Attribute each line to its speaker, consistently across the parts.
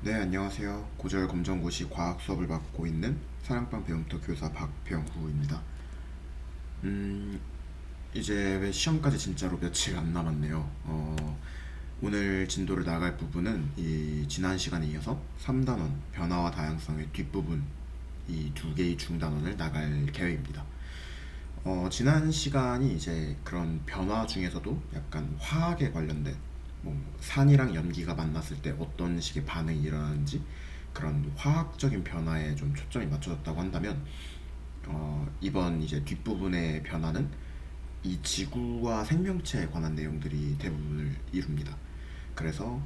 Speaker 1: 네, 안녕하세요. 고절 검정고시 과학 수업을 맡고 있는 사랑방 배움터 교사 박병후입니다. 음, 이제 시험까지 진짜로 며칠 안 남았네요. 오늘 진도를 나갈 부분은 이 지난 시간에 이어서 3단원 변화와 다양성의 뒷부분 이 두 개의 중단원을 나갈 계획입니다. 지난 시간이 이제 그런 변화 중에서도 약간 화학에 관련된 뭐 산이랑 연기가 만났을 때 어떤 식의 반응이 일어나는지 그런 화학적인 변화에 좀 초점이 맞춰졌다고 한다면 이번 이제 뒷부분의 변화는 이 지구와 생명체에 관한 내용들이 대부분을 이룹니다. 그래서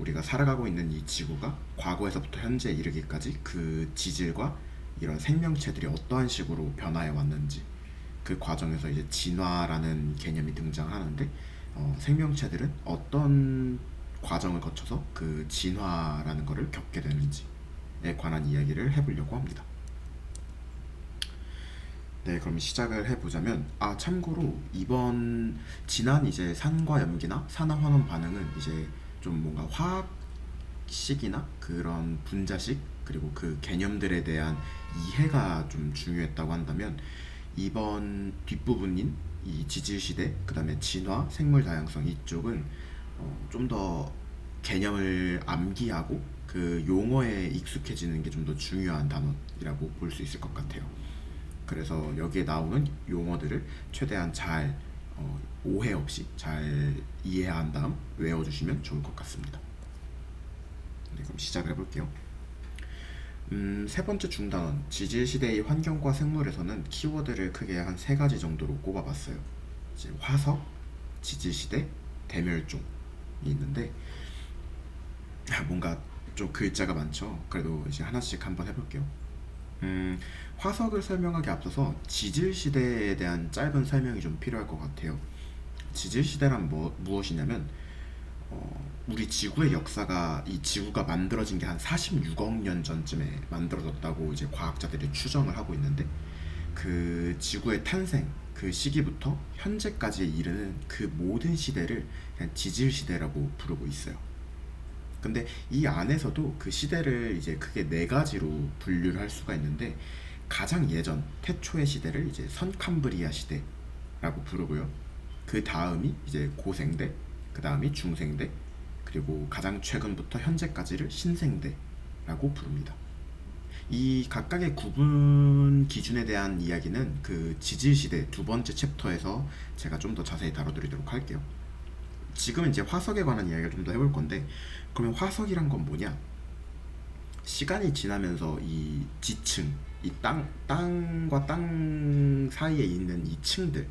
Speaker 1: 우리가 살아가고 있는 이 지구가 과거에서부터 현재에 이르기까지 그 지질과 이런 생명체들이 어떠한 식으로 변화해 왔는지 그 과정에서 이제 진화라는 개념이 등장하는데 생명체들은 어떤 과정을 거쳐서 그 진화라는 것을 겪게 되는지에 관한 이야기를 해보려고 합니다. 네, 그럼 시작을 해보자면, 참고로 이번 지난 이제 산과 염기나 산화환원 반응은 이제 좀 뭔가 화학식이나 그런 분자식 그리고 그 개념들에 대한 이해가 좀 중요했다고 한다면 이번 뒷부분인 이 지질시대, 그 다음에 진화, 생물 다양성 이쪽은 좀 더 개념을 암기하고 그 용어에 익숙해지는 게 좀 더 중요한 단어라고 볼 수 있을 것 같아요. 그래서 여기에 나오는 용어들을 최대한 잘 오해 없이 잘 이해한 다음 외워주시면 좋을 것 같습니다. 네, 그럼 시작을 해볼게요. 세 번째 중단원 지질 시대의 환경과 생물에서는 키워드를 크게 한 세 가지 정도로 꼽아봤어요. 이제 화석, 지질 시대, 대멸종이 있는데 뭔가 좀 글자가 많죠. 그래도 이제 하나씩 한번 해볼게요. 화석을 설명하기 앞서서 지질 시대에 대한 짧은 설명이 좀 필요할 것 같아요. 지질 시대란 무엇이냐면 우리 지구의 역사가 이 지구가 만들어진 게 한 46억 년 전쯤에 만들어졌다고 이제 과학자들이 추정을 하고 있는데 그 지구의 탄생 그 시기부터 현재까지 이르는 그 모든 시대를 그냥 지질 시대라고 부르고 있어요. 근데 이 안에서도 그 시대를 이제 크게 네 가지로 분류를 할 수가 있는데 가장 예전 태초의 시대를 이제 선캄브리아 시대라고 부르고요. 그 다음이 이제 고생대, 그 다음이 중생대, 그리고 가장 최근부터 현재까지를 신생대라고 부릅니다. 이 각각의 구분 기준에 대한 이야기는 그 지질시대 두 번째 챕터에서 제가 좀 더 자세히 다뤄드리도록 할게요. 지금 이제 화석에 관한 이야기를 좀 더 해볼 건데, 그러면 화석이란 건 뭐냐? 시간이 지나면서 이 지층, 이 땅과 땅 사이에 있는 이 층들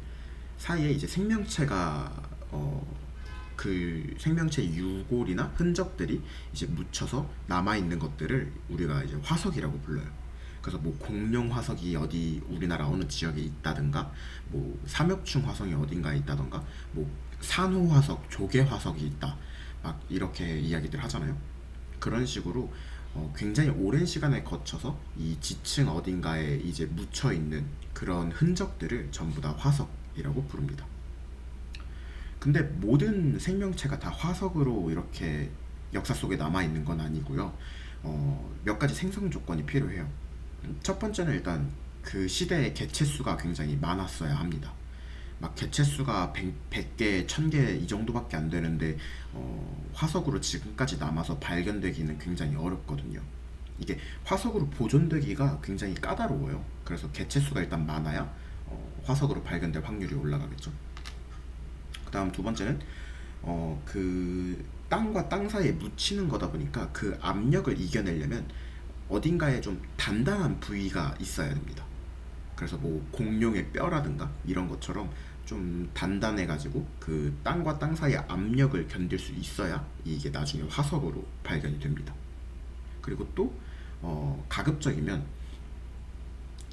Speaker 1: 사이에 이제 생명체가 그 생명체의 유골이나 흔적들이 이제 묻혀서 남아 있는 것들을 우리가 이제 화석이라고 불러요. 그래서 뭐 공룡 화석이 어디 우리나라 어느 지역에 있다든가, 뭐 삼엽충 화석이 어딘가에 있다든가, 뭐 산호 화석, 조개 화석이 있다, 막 이렇게 이야기들 하잖아요. 그런 식으로 굉장히 오랜 시간에 거쳐서 이 지층 어딘가에 이제 묻혀 있는 그런 흔적들을 전부 다 화석이라고 부릅니다. 근데 모든 생명체가 다 화석으로 이렇게 역사 속에 남아 있는 건 아니고요. 몇 가지 생성 조건이 필요해요. 첫 번째는 일단 그 시대의 개체 수가 굉장히 많았어야 합니다. 막 개체 수가 100개, 1000개 이 정도밖에 안 되는데 화석으로 지금까지 남아서 발견되기는 굉장히 어렵거든요. 이게 화석으로 보존되기가 굉장히 까다로워요. 그래서 개체 수가 일단 많아야 화석으로 발견될 확률이 올라가겠죠. 그 다음 두 번째는 그 땅과 땅 사이에 묻히는 거다 보니까 그 압력을 이겨내려면 어딘가에 좀 단단한 부위가 있어야 됩니다. 그래서 뭐 공룡의 뼈라든가 이런 것처럼 좀 단단해가지고 그 땅과 땅 사이의 압력을 견딜 수 있어야 이게 나중에 화석으로 발견이 됩니다. 그리고 또 가급적이면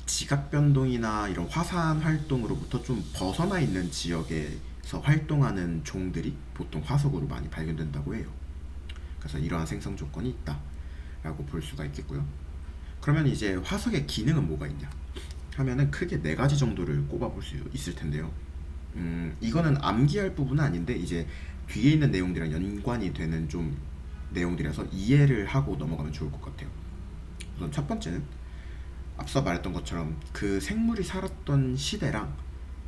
Speaker 1: 지각 변동이나 이런 화산 활동으로부터 좀 벗어나 있는 지역에서 활동하는 종들이 보통 화석으로 많이 발견된다고 해요. 그래서 이러한 생성 조건이 있다라고 볼 수가 있겠고요. 그러면 이제 화석의 기능은 뭐가 있냐 하면은 크게 네 가지 정도를 꼽아볼 수 있을 텐데요. 이거는 암기할 부분은 아닌데 이제 뒤에 있는 내용들이랑 연관이 되는 좀 내용들이라서 이해를 하고 넘어가면 좋을 것 같아요. 우선 첫 번째는 앞서 말했던 것처럼 그 생물이 살았던 시대랑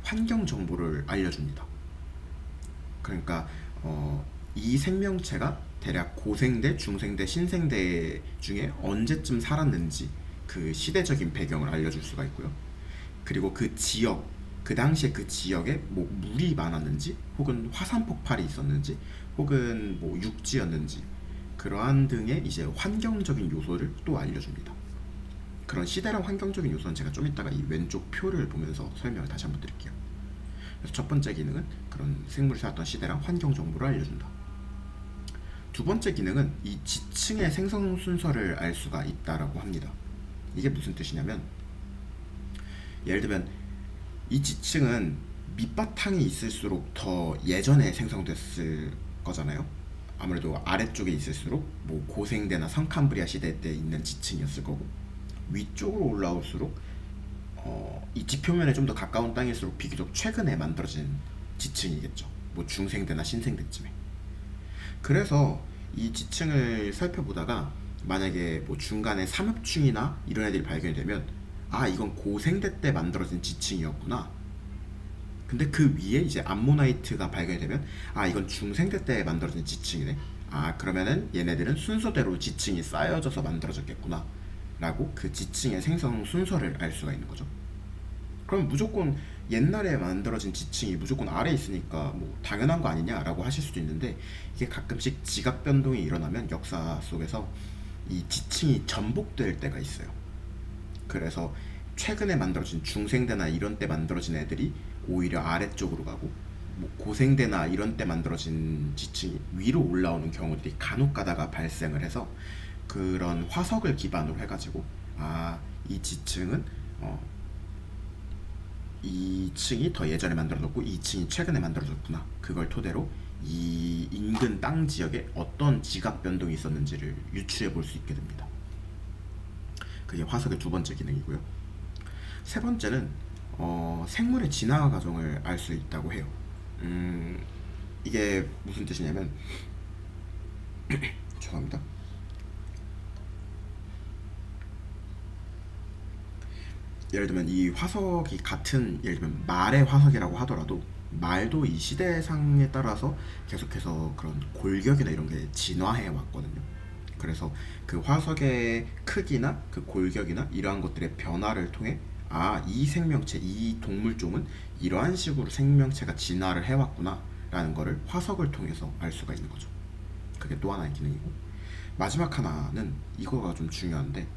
Speaker 1: 환경 정보를 알려줍니다. 그러니까 이 생명체가 대략 고생대, 중생대, 신생대 중에 언제쯤 살았는지 그 시대적인 배경을 알려줄 수가 있고요. 그리고 그 지역, 그 당시에 그 지역에 뭐 물이 많았는지, 혹은 화산 폭발이 있었는지, 혹은 뭐 육지였는지, 그러한 등의 이제 환경적인 요소를 또 알려줍니다. 그런 시대랑 환경적인 요소는 제가 좀 이따가 이 왼쪽 표를 보면서 설명을 다시 한번 드릴게요. 그래서 첫 번째 기능은 그런 생물이 살았던 시대랑 환경 정보를 알려준다. 두 번째 기능은 이 지층의 생성 순서를 알 수가 있다라고 합니다. 이게 무슨 뜻이냐면, 예를 들면 이 지층은 밑바탕이 있을수록 더 예전에 생성됐을 거잖아요. 아무래도 아래쪽에 있을수록 뭐 고생대나 성캄브리아 시대 때 있는 지층이었을 거고, 위쪽으로 올라올수록 이 지표면에 좀 더 가까운 땅일수록 비교적 최근에 만들어진 지층이겠죠. 뭐 중생대나 신생대쯤에. 그래서 이 지층을 살펴보다가 만약에 뭐 중간에 삼엽충이나 이런 애들이 발견이 되면, 아, 이건 고생대 때 만들어진 지층이었구나. 근데 그 위에 이제 암모나이트가 발견이 되면, 아, 이건 중생대 때 만들어진 지층이네. 아, 그러면은 얘네들은 순서대로 지층이 쌓여져서 만들어졌겠구나 라고 그 지층의 생성 순서를 알 수가 있는 거죠. 그럼 무조건 옛날에 만들어진 지층이 무조건 아래에 있으니까 뭐 당연한 거 아니냐라고 하실 수도 있는데, 이게 가끔씩 지각 변동이 일어나면 역사 속에서 이 지층이 전복될 때가 있어요. 그래서 최근에 만들어진 중생대나 이런 때 만들어진 애들이 오히려 아래쪽으로 가고, 뭐 고생대나 이런 때 만들어진 지층이 위로 올라오는 경우들이 간혹 가다가 발생을 해서, 그런 화석을 기반으로 해가지고, 아, 이 지층은 이 층이 더 예전에 만들어졌고 이 층이 최근에 만들어졌구나, 그걸 토대로 이 인근 땅 지역에 어떤 지각 변동이 있었는지를 유추해 볼 수 있게 됩니다. 그게 화석의 두 번째 기능이고요. 세 번째는 생물의 진화 과정을 알 수 있다고 해요. 이게 무슨 뜻이냐면 죄송합니다. 예를 들면 이 화석이 같은, 예를 들면 말의 화석이라고 하더라도 말도 이 시대상에 따라서 계속해서 그런 골격이나 이런 게 진화해 왔거든요. 그래서 그 화석의 크기나 그 골격이나 이러한 것들의 변화를 통해, 아, 이 생명체, 이 동물종은 이러한 식으로 생명체가 진화를 해왔구나 라는 거를 화석을 통해서 알 수가 있는 거죠. 그게 또 하나의 기능이고, 마지막 하나는 이거가 좀 중요한데,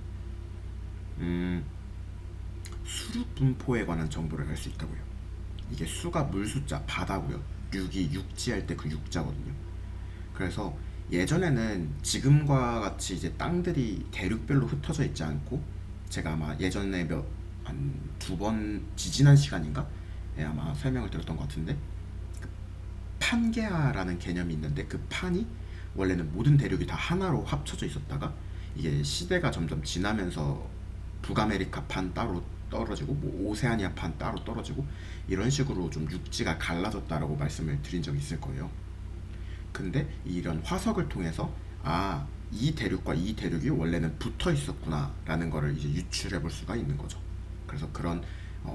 Speaker 1: 수륙 분포에 관한 정보를 알 수 있다고요. 이게 수가 물수자 바다고요. 륙이 육지할 때 그 육자거든요. 그래서 예전에는 지금과 같이 이제 땅들이 대륙별로 흩어져 있지 않고, 제가 아마 예전에 한 두 번 지지난 시간인가? 예, 아마 설명을 드렸던 것 같은데, 그 판게아라는 개념이 있는데, 그 판이 원래는 모든 대륙이 다 하나로 합쳐져 있었다가 이게 시대가 점점 지나면서 북아메리카 판 따로 떨어지고, 뭐 오세아니아 판 따로 떨어지고, 이런 식으로 좀 육지가 갈라졌다라고 말씀을 드린 적이 있을 거예요. 근데 이런 화석을 통해서, 아, 이 대륙과 이 대륙이 원래는 붙어 있었구나 라는 거를 이제 유출해 볼 수가 있는 거죠. 그래서 그런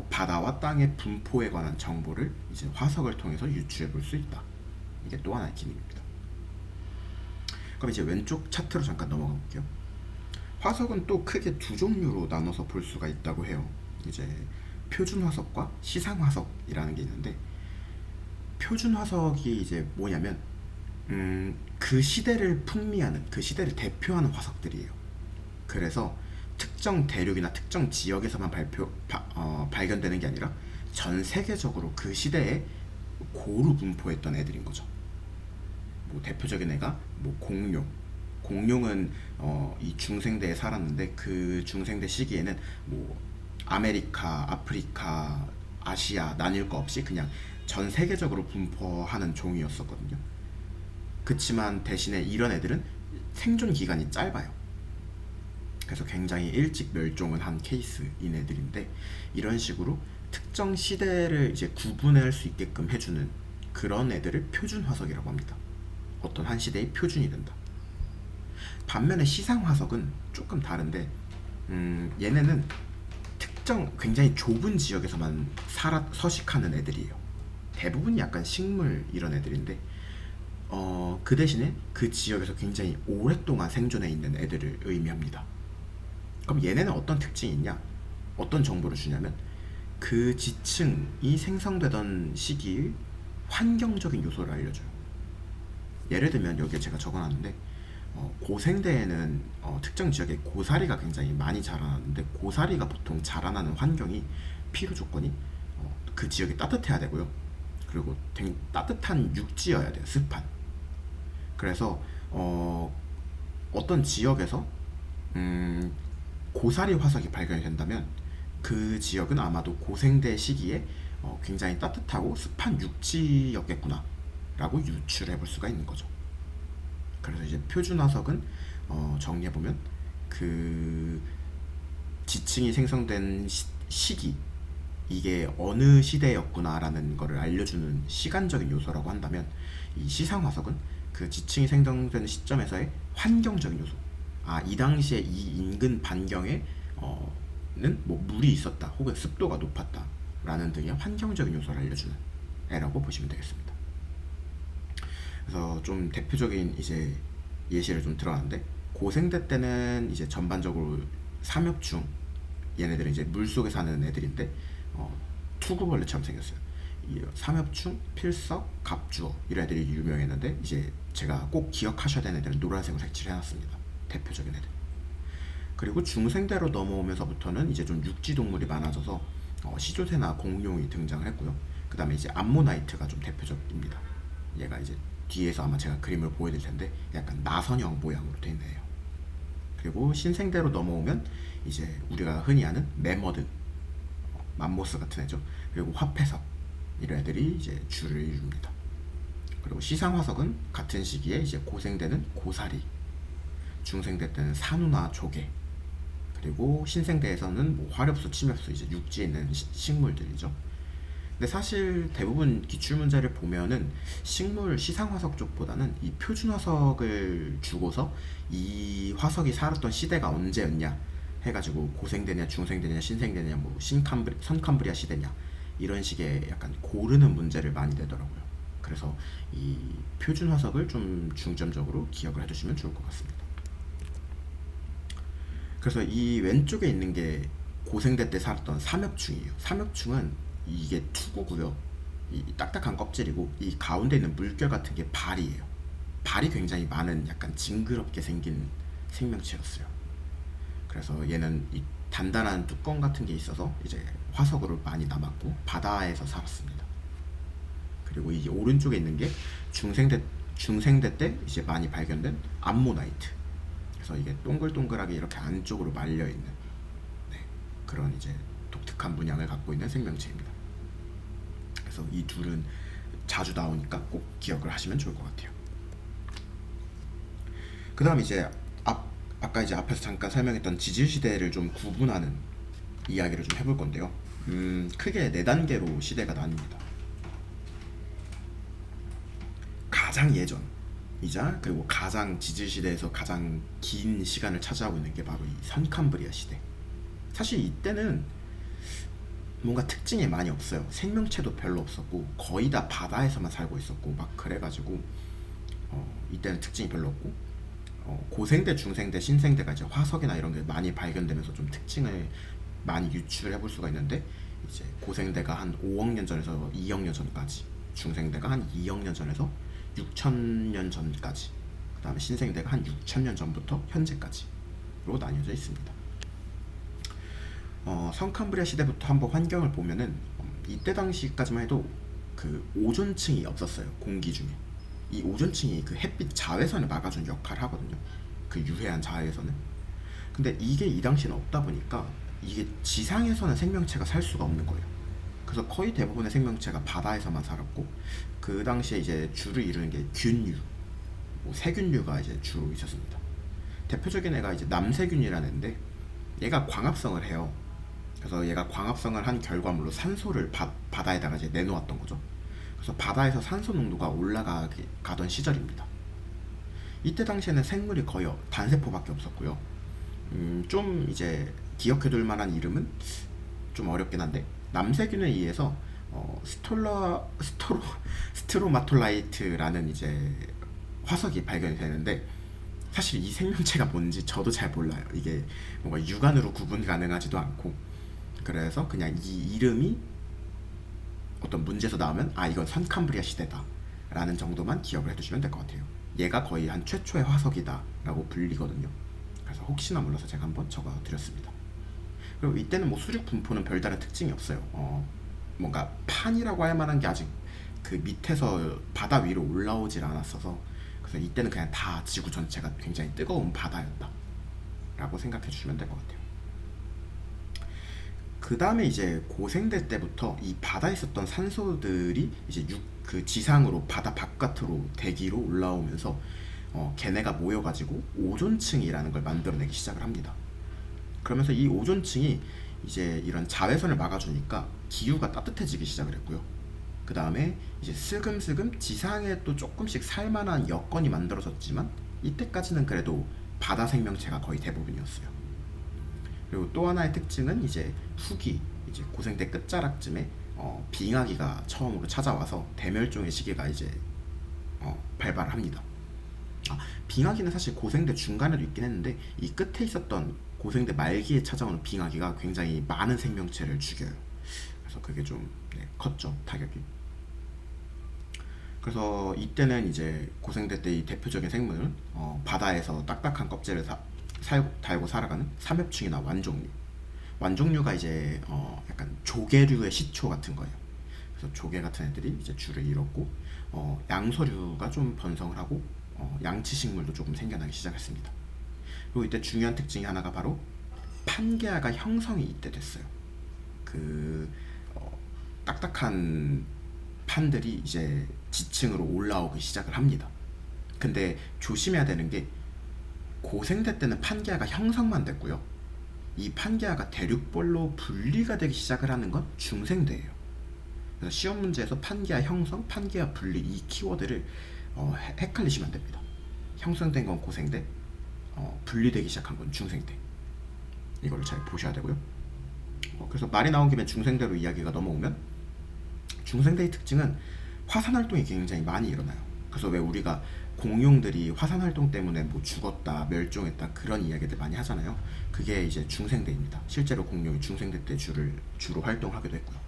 Speaker 1: 바다와 땅의 분포에 관한 정보를 이제 화석을 통해서 유추해 볼 수 있다. 이게 또 하나의 기능입니다. 그럼 이제 왼쪽 차트로 잠깐 넘어가 볼게요. 화석은 또 크게 두 종류로 나눠서 볼 수가 있다고 해요. 이제 표준 화석과 시상 화석이라는 게 있는데, 표준 화석이 이제 뭐냐면 그 시대를 풍미하는, 그 시대를 대표하는 화석들이에요. 그래서 특정 대륙이나 특정 지역에서만 발견되는 게 아니라 전 세계적으로 그 시대에 고루 분포했던 애들인 거죠. 뭐 대표적인 애가 뭐 공룡은 이 중생대에 살았는데, 그 중생대 시기에는 뭐 아메리카, 아프리카, 아시아 나뉠 거 없이 그냥 전 세계적으로 분포하는 종이었었거든요. 그치만 대신에 이런 애들은 생존 기간이 짧아요. 그래서 굉장히 일찍 멸종을 한 케이스인 애들인데, 이런 식으로 특정 시대를 이제 구분할 수 있게끔 해주는 그런 애들을 표준 화석이라고 합니다. 어떤 한 시대의 표준이 된다. 반면에 시상 화석은 조금 다른데, 얘네는 특정 굉장히 좁은 지역에서만 서식하는 애들이에요. 대부분이 약간 식물 이런 애들인데, 그 대신에 그 지역에서 굉장히 오랫동안 생존해 있는 애들을 의미합니다. 그럼 얘네는 어떤 특징이 있냐? 어떤 정보를 주냐면, 그 지층이 생성되던 시기의 환경적인 요소를 알려줘요. 예를 들면 여기에 제가 적어놨는데, 고생대에는 특정 지역에 고사리가 굉장히 많이 자라나는데, 고사리가 보통 자라나는 환경이, 필요 조건이 그 지역이 따뜻해야 되고요. 그리고 따뜻한 육지여야 돼요. 습한. 그래서 어떤 지역에서 고사리 화석이 발견이 된다면, 그 지역은 아마도 고생대 시기에 굉장히 따뜻하고 습한 육지였겠구나 라고 유추를 해볼 수가 있는 거죠. 그래서 이제 표준 화석은 정리해보면, 그 지층이 생성된 시기, 이게 어느 시대였구나라는 것을 알려주는 시간적인 요소라고 한다면, 이 시상 화석은 그 지층이 생성된 시점에서의 환경적인 요소, 이 당시에 이 인근 반경에 뭐 물이 있었다 혹은 습도가 높았다 라는 등의 환경적인 요소를 알려주는 애라고 보시면 되겠습니다. 그래서 좀 대표적인 이제 예시를 좀 들어봤는데, 고생대 때는 이제 전반적으로 삼엽충, 얘네들은 이제 물 속에 사는 애들인데 투구벌레처럼 생겼어요. 이 삼엽충, 필석, 갑주어 이런 애들이 유명했는데, 이제 제가 꼭 기억하셔야 되는 애들은 노란색으로 색칠해놨습니다. 대표적인 애들. 그리고 중생대로 넘어오면서부터는 이제 좀 육지 동물이 많아져서 시조새나 공룡이 등장을 했고요. 그 다음에 이제 암모나이트가 좀 대표적입니다. 얘가 이제 뒤에서 아마 제가 그림을 보여드릴 텐데, 약간 나선형 모양으로 되어 있네요. 그리고 신생대로 넘어오면 이제 우리가 흔히 아는 매머드, 맘모스 같은 애죠. 그리고 화폐석, 이런 애들이 이제 주를 이룹니다. 그리고 시상화석은 같은 시기에 이제 고생대는 고사리, 중생대 때는 산호나 조개, 그리고 신생대에서는 뭐 화렵수, 침엽수, 이제 육지에 있는 식물들이죠. 근데 사실 대부분 기출문제를 보면은 식물 시상화석 쪽보다는 이 표준화석을 주고서 이 화석이 살았던 시대가 언제였냐 해가지고 고생대냐 중생대냐 신생대냐 뭐 선캄브리아 시대냐 이런 식의 약간 고르는 문제를 많이 내더라고요. 그래서 이 표준화석을 좀 중점적으로 기억을 해두시면 좋을 것 같습니다. 그래서 이 왼쪽에 있는 게 고생대 때 살았던 삼엽충이에요. 삼엽충은 이게 투구고요. 이 딱딱한 껍질이고, 이 가운데 있는 물결 같은 게 발이에요. 발이 굉장히 많은 약간 징그럽게 생긴 생명체였어요. 그래서 얘는 이 단단한 뚜껑 같은 게 있어서 이제 화석으로 많이 남았고 바다에서 살았습니다. 그리고 이 오른쪽에 있는 게 중생대 때 이제 많이 발견된 암모나이트. 그래서 이게 동글동글하게 이렇게 안쪽으로 말려 있는 그런 이제 독특한 문양을 갖고 있는 생명체입니다. 그래서 이 둘은 자주 나오니까 꼭 기억을 하시면 좋을 것 같아요. 그 다음 이제 아까 이제 앞에서 잠깐 설명했던 지질 시대를 좀 구분하는 이야기를 좀 해볼 건데요. 크게 4단계로 시대가 나뉩니다. 가장 예전이자 그리고 가장 지질 시대에서 가장 긴 시간을 차지하고 있는 게 바로 이 선캄브리아 시대. 사실 이때는 뭔가 특징이 많이 없어요. 생명체도 별로 없었고 거의 다 바다에서만 살고 있었고 막 그래가지고 이때는 특징이 별로 없고, 고생대, 중생대, 신생대가 이제 화석이나 이런 게 많이 발견되면서 좀 특징을 많이 유추를 해볼 수가 있는데, 이제 고생대가 한 5억 년 전에서 2억 년 전까지, 중생대가 한 2억 년 전에서 6천 년 전까지, 그 다음에 신생대가 한 6천 년 전부터 현재까지로 나뉘어져 있습니다. 선캄브리아 시대부터 한번 환경을 보면은 이때 당시까지만 해도 그 오존층이 없었어요. 공기 중에 이 오존층이 그 햇빛 자외선을 막아주는 역할을 하거든요. 그 유해한 자외선을. 근데 이게 이 당시에는 없다 보니까 이게 지상에서는 생명체가 살 수가 없는 거예요. 그래서 거의 대부분의 생명체가 바다에서만 살았고, 그 당시에 이제 주를 이루는 게 균류, 뭐 세균류가 이제 주로 있었습니다. 대표적인 애가 이제 남세균이라는 애인데, 얘가 광합성을 해요. 그래서 얘가 광합성을 한 결과물로 산소를 바다에다가 이제 내놓았던 거죠. 그래서 바다에서 산소 농도가 올라가던 시절입니다. 이때 당시에는 생물이 거의 단세포밖에 없었고요. 좀 이제 기억해둘 만한 이름은 좀 어렵긴 한데 남세균에 의해서 스트로마톨라이트라는 이제 화석이 발견이 되는데 사실 이 생명체가 뭔지 저도 잘 몰라요. 이게 뭔가 육안으로 구분 가능하지도 않고 그래서 그냥 이 이름이 어떤 문제에서 나오면 아 이건 선캄브리아 시대다 라는 정도만 기억을 해두시면 될 것 같아요. 얘가 거의 한 최초의 화석이다 라고 불리거든요. 그래서 혹시나 몰라서 제가 한번 적어 드렸습니다. 그리고 이때는 뭐 수륙 분포는 별다른 특징이 없어요. 뭔가 판이라고 할 만한 게 아직 그 밑에서 바다 위로 올라오질 않았어서 그래서 이때는 그냥 다 지구 전체가 굉장히 뜨거운 바다였다 라고 생각해 주시면 될 것 같아요. 그 다음에 이제 고생대 때부터 이 바다에 있었던 산소들이 이제 그 지상으로 바다 바깥으로 대기로 올라오면서 걔네가 모여가지고 오존층이라는 걸 만들어내기 시작을 합니다. 그러면서 이 오존층이 이제 이런 자외선을 막아주니까 기후가 따뜻해지기 시작을 했고요. 그 다음에 이제 슬금슬금 지상에 또 조금씩 살만한 여건이 만들어졌지만 이때까지는 그래도 바다 생명체가 거의 대부분이었어요. 그리고 또 하나의 특징은 이제 후기 이제 고생대 끝자락쯤에 빙하기가 처음으로 찾아와서 대멸종의 시기가 이제 발발을 합니다. 빙하기는 사실 고생대 중간에도 있긴 했는데 이 끝에 있었던 고생대 말기에 찾아오는 빙하기가 굉장히 많은 생명체를 죽여요. 그래서 그게 좀 컸죠, 타격이. 그래서 이때는 이제 고생대 때의 대표적인 생물은 바다에서 딱딱한 껍질을 달고 살아가는 삼엽충이나 완종류. 완종류가 이제 약간 조개류의 시초 같은 거예요. 그래서 조개 같은 애들이 이제 줄을 이뤘고 양서류가 좀 번성을 하고 양치식물도 조금 생겨나기 시작했습니다. 그리고 이때 중요한 특징이 하나가 바로 판게아가 형성이 이때 됐어요. 그 딱딱한 판들이 이제 지층으로 올라오기 시작을 합니다. 근데 조심해야 되는 게 고생대 때는 판게아가 형성만 됐고요. 이 판게아가 대륙벌로 분리가 되기 시작을 하는 건 중생대예요. 그래서 시험 문제에서 판게아 형성, 판게아 분리 이 키워드를 헷갈리시면 안 됩니다. 형성된 건 고생대, 분리되기 시작한 건 중생대. 이걸 잘 보셔야 되고요. 그래서 말이 나온 김에 중생대로 이야기가 넘어오면 중생대의 특징은 화산 활동이 굉장히 많이 일어나요. 그래서 왜 우리가 공룡들이 화산 활동 때문에 뭐 죽었다, 멸종했다 그런 이야기들 많이 하잖아요. 그게 이제 중생대입니다. 실제로 공룡이 중생대 때 주로 활동하기도 했고요.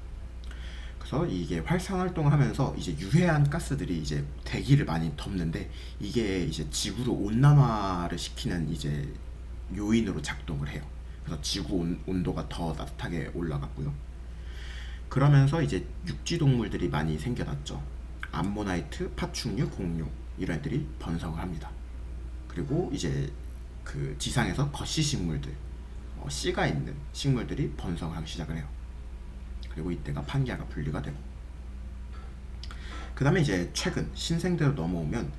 Speaker 1: 그래서 이게 활산 활동을 하면서 이제 유해한 가스들이 이제 대기를 많이 덮는데 이게 이제 지구를 온난화를 시키는 이제 요인으로 작동을 해요. 그래서 지구 온도가 더 따뜻하게 올라갔고요. 그러면서 이제 육지 동물들이 많이 생겨났죠. 암모나이트, 파충류, 공룡 이런 애들이 번성을 합니다. 그리고 이제 그 지상에서 거시 식물들, 씨가 있는 식물들이 번성을 하기 시작을 해요. 그리고 이때가 판게아가 분리가 되고 그 다음에 이제 최근 신생대로 넘어오면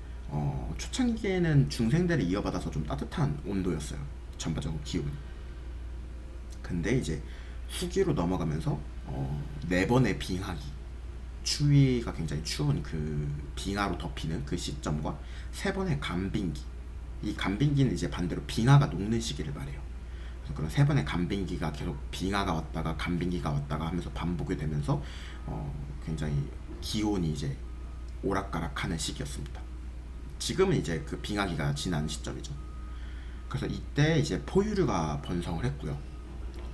Speaker 1: 초창기에는 중생대를 이어받아서 좀 따뜻한 온도였어요. 전반적으로 기온이. 근데 이제 후기로 넘어가면서 네 번의 빙하기, 추위가 굉장히 추운 그 빙하로 덮이는 그 시점과 세 번의 간빙기, 이 간빙기는 이제 반대로 빙하가 녹는 시기를 말해요. 그래서 그런 세 번의 간빙기가 계속 빙하가 왔다가 간빙기가 왔다가 하면서 반복이 되면서 굉장히 기온이 이제 오락가락하는 시기였습니다. 지금은 이제 그 빙하기가 지난 시점이죠. 그래서 이때 이제 포유류가 번성을 했고요.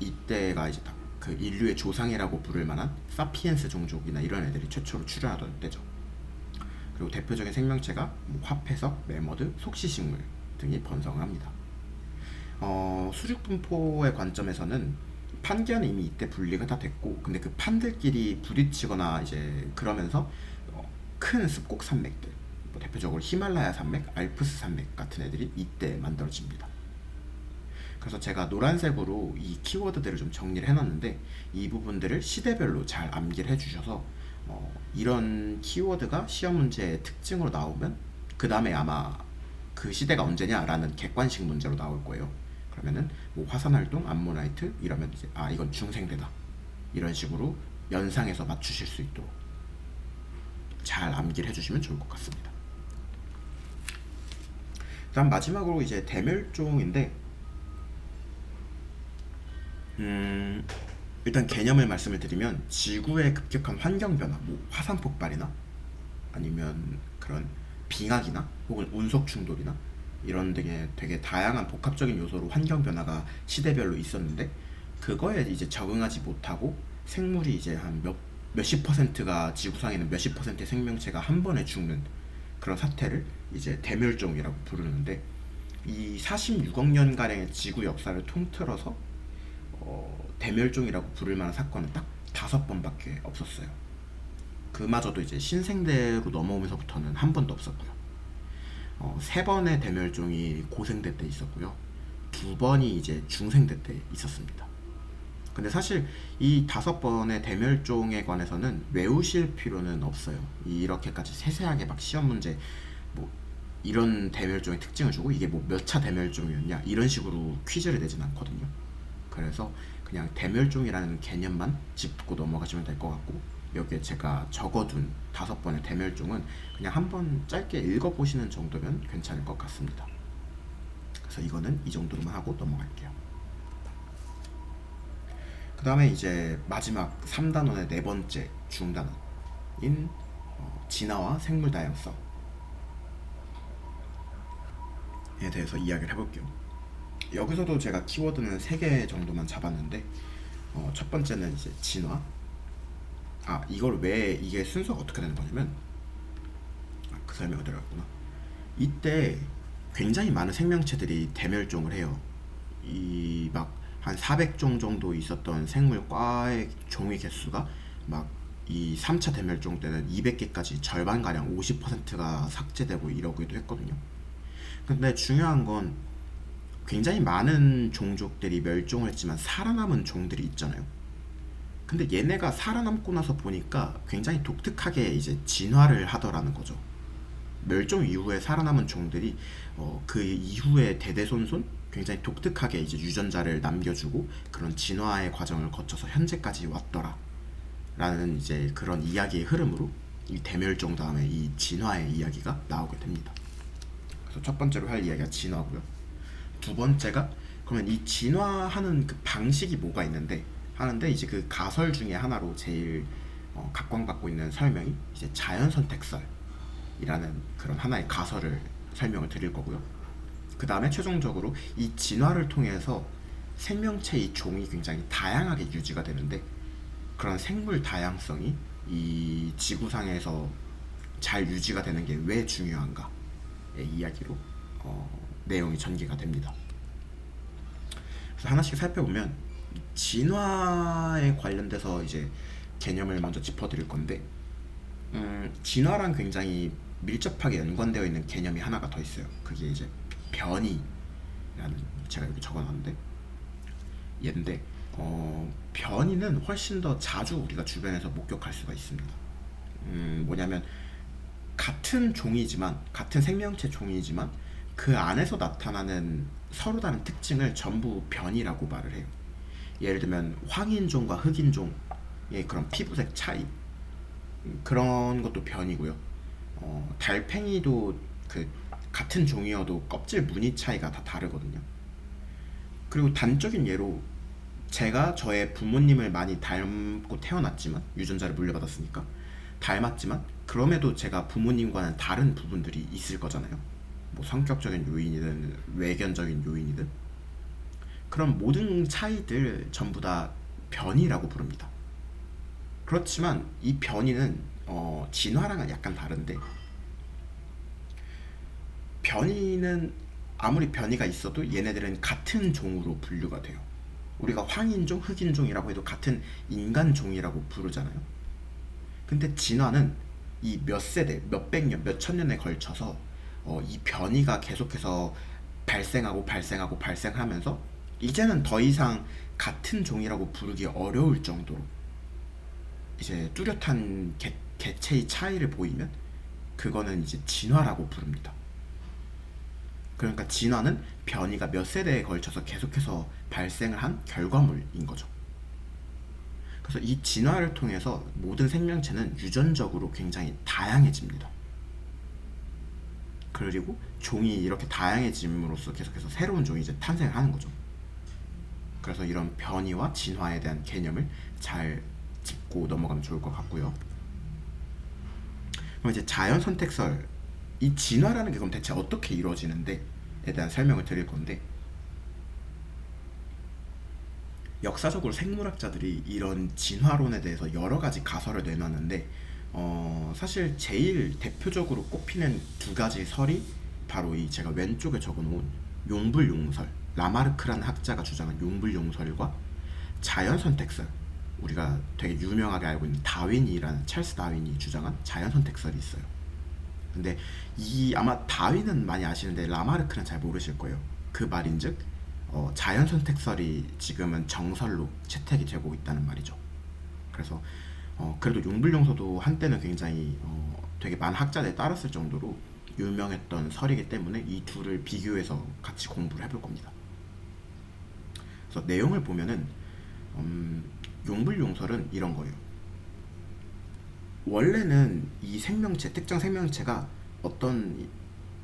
Speaker 1: 이때가 이제 그 인류의 조상이라고 부를 만한 사피엔스 종족이나 이런 애들이 최초로 출현하던 때죠. 그리고 대표적인 생명체가 화폐석, 매머드, 속시식물 등이 번성을 합니다. 수륙 분포의 관점에서는 판게아는 이미 이때 분리가 다 됐고, 근데 그 판들끼리 부딪히거나 이제 그러면서 큰 습곡 산맥들, 뭐 대표적으로 히말라야 산맥, 알프스 산맥 같은 애들이 이때 만들어집니다. 그래서 제가 노란색으로 이 키워드들을 좀 정리를 해놨는데 이 부분들을 시대별로 잘 암기를 해주셔서 이런 키워드가 시험 문제의 특징으로 나오면 그 다음에 아마 그 시대가 언제냐라는 객관식 문제로 나올 거예요. 그러면은 뭐 화산활동, 암모나이트 이러면 이제 이건 중생대다 이런 식으로 연상해서 맞추실 수 있도록 잘 암기를 해주시면 좋을 것 같습니다. 그다음 마지막으로 이제 대멸종인데, 음, 일단 개념을 말씀을 드리면 지구의 급격한 환경 변화, 뭐 화산 폭발이나 아니면 그런 빙하기나 혹은 운석 충돌이나 이런 되게 다양한 복합적인 요소로 환경 변화가 시대별로 있었는데, 그거에 이제 적응하지 못하고 생물이 이제 한 몇십 퍼센트가, 지구상에는 몇십 퍼센트의 생명체가 한 번에 죽는 그런 사태를 이제 대멸종이라고 부르는데, 이 46억 년가량의 지구 역사를 통틀어서 대멸종이라고 부를 만한 사건은 딱 5번밖에 없었어요. 그마저도 이제 신생대로 넘어오면서부터는 한 번도 없었고요. 3번의 대멸종이 고생대 때 있었고요. 2번이 이제 중생대 때 있었습니다. 근데 사실 이 5번의 대멸종에 관해서는 외우실 필요는 없어요. 이렇게까지 세세하게 막 시험 문제 뭐 이런 대멸종의 특징을 주고 이게 뭐 몇 차 대멸종이었냐 이런 식으로 퀴즈를 내진 않거든요. 그래서 그냥 대멸종이라는 개념만 짚고 넘어가시면 될 것 같고, 여기에 제가 적어둔 5번의 대멸종은 그냥 한번 짧게 읽어보시는 정도면 괜찮을 것 같습니다. 그래서 이거는 이 정도로만 하고 넘어갈게요. 그 다음에 이제 마지막 3단원의 네 번째 중단원인 진화와 생물 다양성에 대해서 이야기를 해볼게요. 여기서도 제가 키워드는 3개 정도만 잡았는데, 첫 번째는 이제 진화. 이걸 왜, 이게 순서가 어떻게 되는 거냐면, 그 설명을 드렸구나. 이때 굉장히 많은 생명체들이 대멸종을 해요. 이 막 한 400종 정도 있었던 생물과의 종의 개수가 막 이 3차 대멸종 때는 200개까지 절반가량 50%가 삭제되고 이러기도 했거든요. 근데 중요한 건 굉장히 많은 종족들이 멸종을 했지만 살아남은 종들이 있잖아요. 근데 얘네가 살아남고 나서 보니까 굉장히 독특하게 이제 진화를 하더라는 거죠. 멸종 이후에 살아남은 종들이 그 이후에 대대손손 굉장히 독특하게 이제 유전자를 남겨주고 그런 진화의 과정을 거쳐서 현재까지 왔더라 라는 이제 그런 이야기의 흐름으로 이 대멸종 다음에 이 진화의 이야기가 나오게 됩니다. 그래서 첫 번째로 할 이야기가 진화고요. 두 번째가, 그러면 이 진화하는 그 방식이 뭐가 있는데 하는데, 이제 그 가설 중에 하나로 제일 각광받고 있는 설명이 이제 자연선택설이라는 그런 하나의 가설을 설명을 드릴 거고요. 그 다음에 최종적으로 이 진화를 통해서 생명체의 종이 굉장히 다양하게 유지가 되는데, 그런 생물 다양성이 이 지구상에서 잘 유지가 되는 게 왜 중요한가의 이야기로 내용이 전개가 됩니다. 그래서 하나씩 살펴보면, 진화에 관련돼서 이제 개념을 먼저 짚어드릴 건데, 진화랑 굉장히 밀접하게 연관되어 있는 개념이 하나가 더 있어요. 그게 이제 변이라는, 제가 여기 적어놨는데 얘인데, 변이는 훨씬 더 자주 우리가 주변에서 목격할 수가 있습니다. 뭐냐면 같은 종이지만, 같은 생명체 종이지만 그 안에서 나타나는 서로 다른 특징을 전부 변이라고 말을 해요. 예를 들면 황인종과 흑인종의 그런 피부색 차이, 그런 것도 변이고요. 달팽이도 그 같은 종이어도 껍질 무늬 차이가 다 다르거든요. 그리고 단적인 예로, 제가 저의 부모님을 많이 닮고 태어났지만, 유전자를 물려받았으니까 닮았지만, 그럼에도 제가 부모님과는 다른 부분들이 있을 거잖아요. 뭐 성격적인 요인이든 외견적인 요인이든, 그런 모든 차이들 전부 다 변이라고 부릅니다. 그렇지만 이 변이는 진화랑은 약간 다른데, 변이는 아무리 변이가 있어도 얘네들은 같은 종으로 분류가 돼요. 우리가 황인종, 흑인종이라고 해도 같은 인간종이라고 부르잖아요. 근데 진화는 이 몇 세대, 몇백 년, 몇천 년에 걸쳐서 이 변이가 계속해서 발생하면서 이제는 더 이상 같은 종이라고 부르기 어려울 정도로 이제 뚜렷한 개체의 차이를 보이면 그거는 이제 진화라고 부릅니다. 그러니까 진화는 변이가 몇 세대에 걸쳐서 계속해서 발생을 한 결과물인 거죠. 그래서 이 진화를 통해서 모든 생명체는 유전적으로 굉장히 다양해집니다. 그리고 종이 이렇게 다양해짐으로써 계속해서 새로운 종이 이제 탄생을 하는 거죠. 그래서 이런 변이와 진화에 대한 개념을 잘 짚고 넘어가면 좋을 것 같고요. 그럼 이제 자연 선택설, 이 진화라는 게 그럼 대체 어떻게 이루어지는데에 대한 설명을 드릴 건데, 역사적으로 생물학자들이 이런 진화론에 대해서 여러 가지 가설을 내놨는데, 사실 제일 대표적으로 꼽히는 두 가지 설이 바로 이 제가 왼쪽에 적어놓은 용불용설, 라마르크라는 학자가 주장한 용불용설과 자연선택설, 우리가 되게 유명하게 알고 있는 다윈이라는 찰스 다윈이 주장한 자연선택설이 있어요. 근데 이 아마 다윈은 많이 아시는데 라마르크는 잘 모르실 거예요. 그 말인즉 자연선택설이 지금은 정설로 채택이 되고 있다는 말이죠. 그래서 그래도 용불용서도 한때는 굉장히 되게 많은 학자들이 따랐을 정도로 유명했던 설이기 때문에 이 둘을 비교해서 같이 공부를 해볼 겁니다. 그래서 내용을 보면은 용불용설은 이런 거예요. 원래는 이 생명체, 특정 생명체가 어떤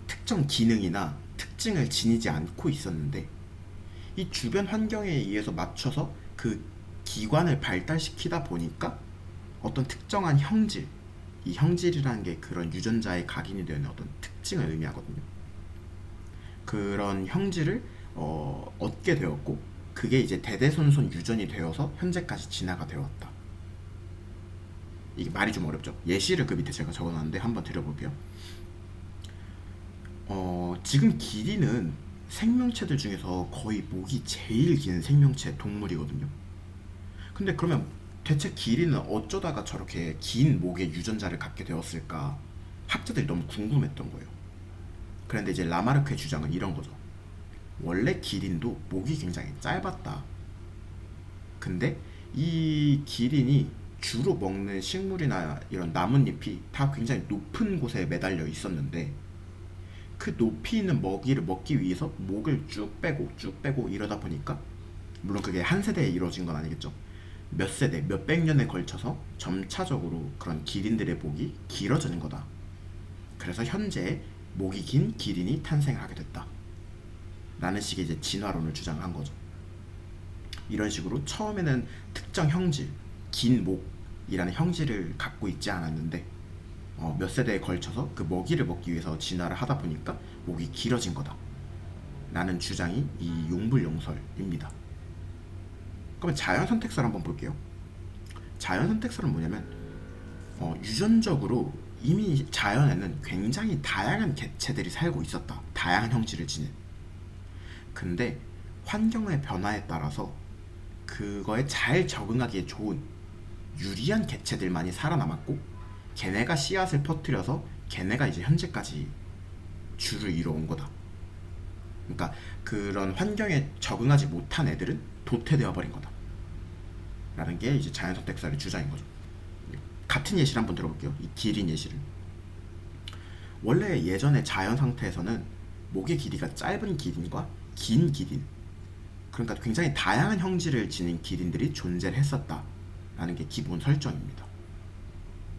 Speaker 1: 특정 기능이나 특징을 지니지 않고 있었는데, 이 주변 환경에 의해서 맞춰서 그 기관을 발달시키다 보니까 어떤 특정한 형질, 이 형질이라는 게 그런 유전자에 각인이 되는 어떤 특징을 의미하거든요. 그런 형질을 얻게 되었고, 그게 이제 대대손손 유전이 되어서 현재까지 진화가 되었다. 이게 말이 좀 어렵죠? 예시를 그 밑에 제가 적어놨는데 한번 드려볼게요. 지금 길이는 생명체들 중에서 거의 목이 제일 긴 생명체 동물이거든요. 근데 그러면 대체 길이는 어쩌다가 저렇게 긴 목의 유전자를 갖게 되었을까? 학자들이 너무 궁금했던 거예요. 그런데 이제 라마르크의 주장은 이런 거죠. 원래 기린도 목이 굉장히 짧았다. 근데 이 기린이 주로 먹는 식물이나 이런 나뭇잎이 다 굉장히 높은 곳에 매달려 있었는데, 그 높이 있는 먹이를 먹기 위해서 목을 쭉 빼고 이러다 보니까, 물론 그게 한 세대에 이루어진 건 아니겠죠. 몇 세대, 몇백 년에 걸쳐서 점차적으로 그런 기린들의 목이 길어지는 거다. 그래서 현재 목이 긴 기린이 탄생하게 됐다. 라는 식의 이제 진화론을 주장한 거죠. 이런 식으로 처음에는 특정 형질, 긴 목이라는 형질을 갖고 있지 않았는데 몇 세대에 걸쳐서 그 먹이를 먹기 위해서 진화를 하다 보니까 목이 길어진 거다. 라는 주장이 이 용불용설입니다. 그러면 자연선택설 한번 볼게요. 자연선택설은 뭐냐면 유전적으로 이미 자연에는 굉장히 다양한 개체들이 살고 있었다. 다양한 형질을 지닌. 근데 환경의 변화에 따라서 그거에 잘 적응하기에 좋은 유리한 개체들만이 살아남았고, 걔네가 씨앗을 퍼뜨려서 걔네가 이제 현재까지 주를 이뤄온 거다. 그러니까 그런 환경에 적응하지 못한 애들은 도태되어 버린 거다. 라는 게 이제 자연선택설의 주장인 거죠. 같은 예시를 한번 들어볼게요. 이 기린 예시를. 원래 예전에 자연 상태에서는 목의 길이가 짧은 기린과 긴 기린, 그러니까 굉장히 다양한 형질을 지닌 기린들이 존재를 했었다라는 게 기본 설정입니다.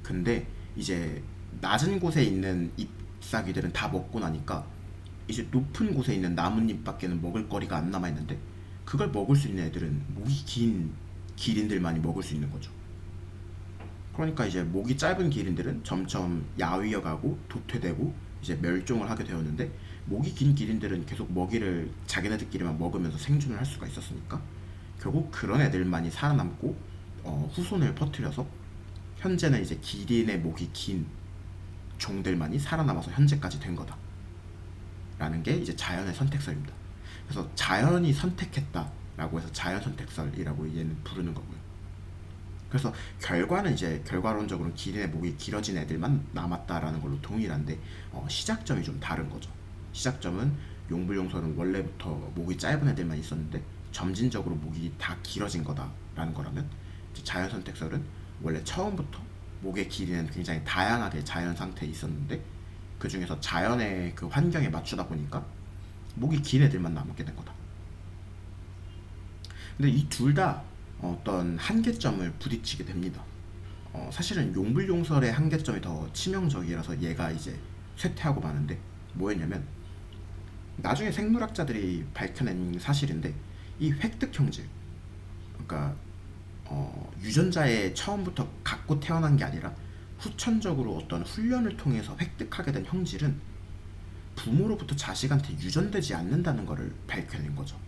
Speaker 1: 근데 이제 낮은 곳에 있는 잎사귀들은 다 먹고 나니까 이제 높은 곳에 있는 나뭇잎밖에는 먹을 거리가 안 남아있는데, 그걸 먹을 수 있는 애들은 목이 긴 기린들만이 먹을 수 있는 거죠. 그러니까 이제 목이 짧은 기린들은 점점 야위어가고 도태되고 이제 멸종을 하게 되었는데, 목이 긴 기린들은 계속 먹이를 자기네들끼리만 먹으면서 생존을 할 수가 있었으니까 결국 그런 애들만이 살아남고 후손을 퍼뜨려서 현재는 이제 기린의 목이 긴 종들만이 살아남아서 현재까지 된 거다. 라는 게 이제 자연의 선택설입니다. 그래서 자연이 선택했다 라고 해서 자연선택설이라고 얘는 부르는 거고요. 그래서 결과는 이제 결과론적으로는 기린의 목이 길어진 애들만 남았다라는 걸로 동일한데, 시작점이 좀 다른 거죠. 시작점은 용불용설은 원래부터 목이 짧은 애들만 있었는데 점진적으로 목이 다 길어진 거다라는 거라면, 자연선택설은 원래 처음부터 목의 길이는 굉장히 다양하게 자연 상태에 있었는데 그 중에서 자연의 그 환경에 맞추다 보니까 목이 긴 애들만 남게 된 거다. 근데 이 둘 다 어떤 한계점을 부딪히게 됩니다. 사실은 용불용설의 한계점이 더 치명적이라서 얘가 이제 쇠퇴하고 마는데, 뭐였냐면, 나중에 생물학자들이 밝혀낸 사실인데, 이 획득 형질, 그러니까 유전자에 처음부터 갖고 태어난 게 아니라 후천적으로 어떤 훈련을 통해서 획득하게 된 형질은 부모로부터 자식한테 유전되지 않는다는 것을 밝혀낸 거죠.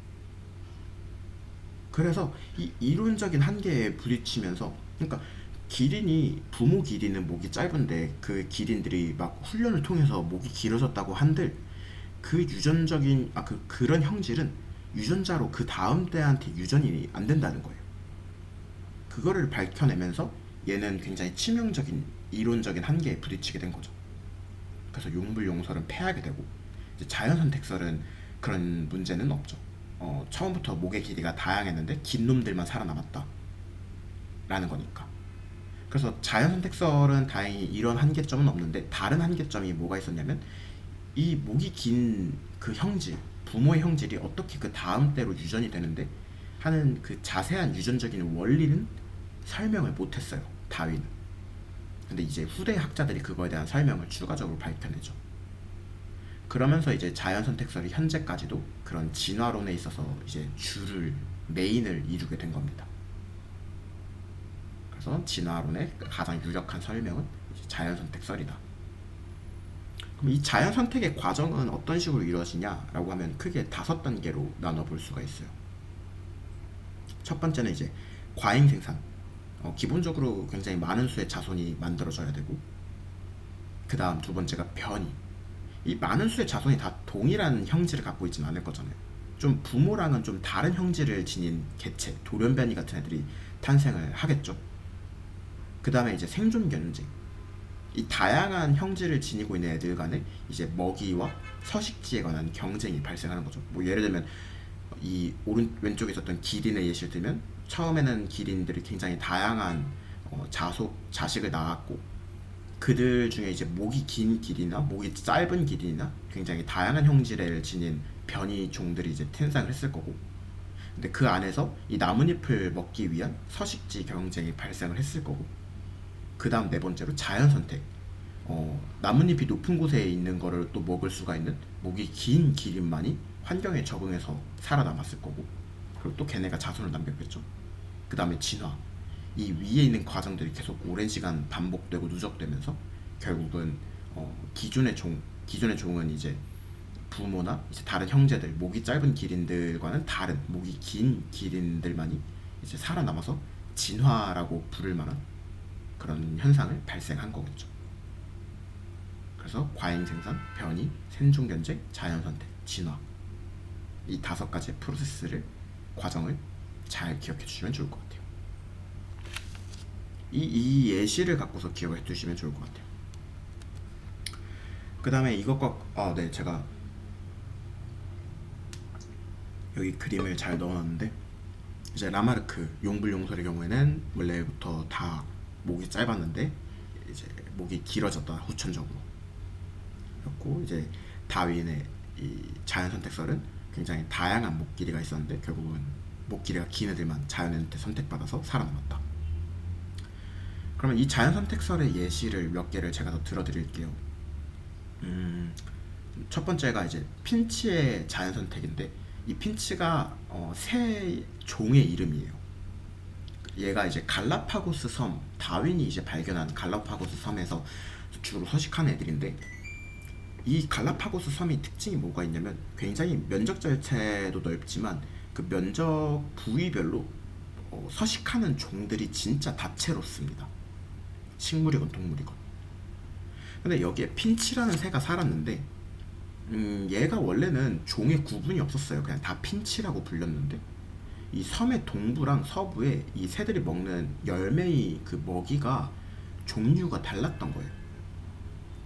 Speaker 1: 그래서 이 이론적인 한계에 부딪히면서, 그러니까 기린이, 부모 기린은 목이 짧은데 그 기린들이 막 훈련을 통해서 목이 길어졌다고 한들, 그 유전적인 그런 형질은 유전자로 그 다음 때한테 유전이 안 된다는 거예요. 그거를 밝혀내면서 얘는 굉장히 치명적인 이론적인 한계에 부딪히게 된 거죠. 그래서 용불용설은 패하게 되고, 이제 자연선택설은 그런 문제는 없죠. 처음부터 목의 길이가 다양했는데 긴 놈들만 살아남았다 라는 거니까. 그래서 자연선택설은 다행히 이런 한계점은 없는데, 다른 한계점이 뭐가 있었냐면, 이 목이 긴 그 형질, 부모의 형질이 어떻게 그 다음 때로 유전이 되는데 하는 그 자세한 유전적인 원리는 설명을 못했어요, 다윈은. 근데 이제 후대 학자들이 그거에 대한 설명을 추가적으로 밝혀내죠. 그러면서 이제 자연선택설이 현재까지도 그런 진화론에 있어서 이제 메인을 이루게 된 겁니다. 그래서 진화론의 가장 유력한 설명은 이제 자연선택설이다. 그럼 이 자연선택의 과정은 어떤 식으로 이루어지냐라고 하면 크게 5단계로 나눠볼 수가 있어요. 첫 번째는 이제 과잉생산. 기본적으로 굉장히 많은 수의 자손이 만들어져야 되고, 그 다음 두 번째가 변이. 이 많은 수의 자손이 다 동일한 형질을 갖고 있지는 않을 거잖아요. 좀 부모랑은 좀 다른 형질을 지닌 개체, 돌연변이 같은 애들이 탄생을 하겠죠. 그 다음에 이제 생존 경쟁. 이 다양한 형질을 지니고 있는 애들 간에 이제 먹이와 서식지에 관한 경쟁이 발생하는 거죠. 뭐 예를 들면 이 왼쪽에 있었던 기린의 예시를 들면, 처음에는 기린들이 굉장히 다양한 자식을 낳았고, 그들 중에 이제 목이 긴 기린이나 목이 짧은 기린이나 굉장히 다양한 형질을 지닌 변이 종들이 이제 태생을 했을 거고, 근데 그 안에서 이 나뭇잎을 먹기 위한 서식지 경쟁이 발생을 했을 거고, 그 다음 네 번째로 자연선택. 나뭇잎이 높은 곳에 있는 거를 또 먹을 수가 있는 목이 긴 기린만이 환경에 적응해서 살아남았을 거고, 그리고 또 걔네가 자손을 남겼겠죠. 그 다음에 진화. 이 위에 있는 과정들이 계속 오랜 시간 반복되고 누적되면서 결국은 기존의 종은 이제 부모나 이제 다른 형제들, 목이 짧은 기린들과는 다른 목이 긴 기린들만이 이제 살아남아서 진화라고 부를 만한 그런 현상을 발생한 거겠죠. 그래서 과잉생산, 변이, 생존경쟁, 자연선택, 진화, 이 5가지의 과정을 잘 기억해 주시면 좋을 것 같아요. 이 예시를 갖고서 기억해 두시면 좋을 것 같아요. 그 다음에 이것과 네, 제가 여기 그림을 잘 넣어놨는데, 이제 라마르크 용불용설의 경우에는 원래부터 다 목이 짧았는데 이제 목이 길어졌다, 후천적으로. 그렇고 이제 다윈의 이 자연선택설은 굉장히 다양한 목 길이가 있었는데 결국은 목 길이가 긴 애들만 자연한테 선택받아서 살아남았다. 그러면 이 자연선택설의 예시를 몇 개를 제가 더 들어드릴게요. 첫 번째가 이제 핀치의 자연선택인데, 이 핀치가 새 종의 이름이에요. 얘가 이제 갈라파고스 섬, 다윈이 이제 발견한 갈라파고스 섬에서 주로 서식하는 애들인데, 이 갈라파고스 섬이 특징이 뭐가 있냐면 굉장히 면적 자체도 넓지만 그 면적 부위별로 서식하는 종들이 진짜 다채롭습니다. 식물이건 동물이건. 근데 여기에 핀치라는 새가 살았는데, 얘가 원래는 종의 구분이 없었어요. 그냥 다 핀치라고 불렸는데, 이 섬의 동부랑 서부에 이 새들이 먹는 열매의 그 먹이가 종류가 달랐던 거예요.